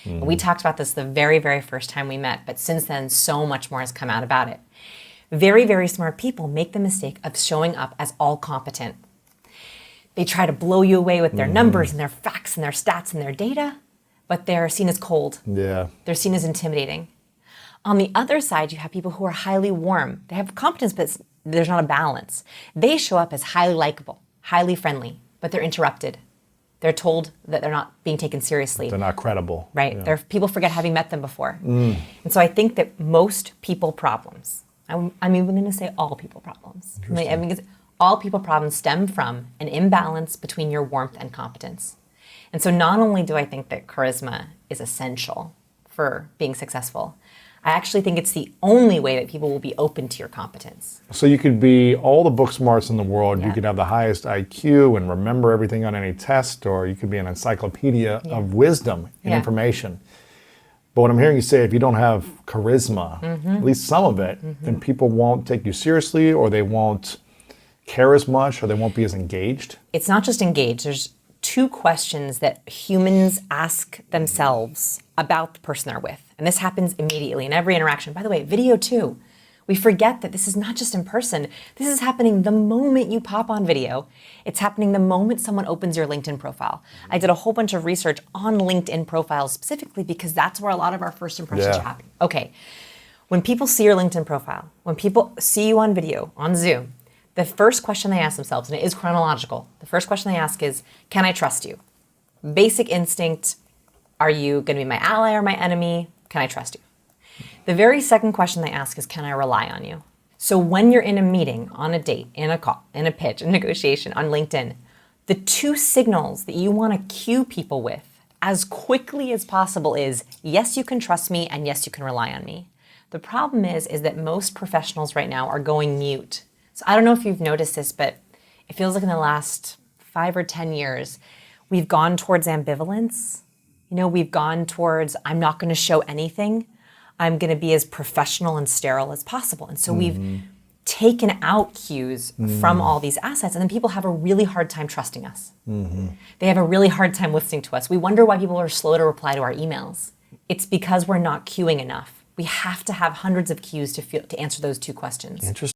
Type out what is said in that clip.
And we talked about this the very, very first time we met, but since then, so much more has come out about it. Very, very smart people make the mistake of showing up as all competent. They try to blow you away with their numbers and their facts and their stats and their data, but they're seen as cold. Yeah. They're seen as intimidating. On the other side, you have people who are highly warm. They have competence, but there's not a balance. They show up as highly likable, highly friendly, but they're interrupted. They're told that they're not being taken seriously. They're not credible. Right. Yeah. People forget having met them before. And so I think that most people problems, I'm even going to say all people problems. I mean, all people problems stem from an imbalance between your warmth and competence. And so not only do I think that charisma is essential for being successful, I actually think it's the only way that people will be open to your competence. So you could be all the book smarts in the world. Yeah. You could have the highest IQ and remember everything on any test, or you could be an encyclopedia of wisdom and information. But what I'm hearing you say, if you don't have charisma, at least some of it, then people won't take you seriously, or they won't care as much, or they won't be as engaged. It's not just engaged. There's two questions that humans ask themselves about the person they're with. And this happens immediately in every interaction. By the way, video too. We forget that this is not just in person. This is happening the moment you pop on video. It's happening the moment someone opens your LinkedIn profile. I did a whole bunch of research on LinkedIn profiles specifically because that's where a lot of our first impressions happen. Okay, when people see your LinkedIn profile, when people see you on video, on Zoom, the first question they ask themselves, and it is chronological, the first question they ask is, can I trust you? Basic instinct, are you going to be my ally or my enemy? Can I trust you? The very second question they ask is, can I rely on you? So when you're in a meeting, on a date, in a call, in a pitch, a negotiation, on LinkedIn, the two signals that you want to cue people with as quickly as possible is, yes, you can trust me, and yes, you can rely on me. The problem is that most professionals right now are going mute. So I don't know if you've noticed this, but it feels like in the last 5 or 10 years, we've gone towards ambivalence. You know, we've gone towards, I'm not going to show anything. I'm going to be as professional and sterile as possible. And so we've taken out cues from all these assets, and then people have a really hard time trusting us. They have a really hard time listening to us. We wonder why people are slow to reply to our emails. It's because we're not cueing enough. We have to have hundreds of cues to answer those two questions. Interesting.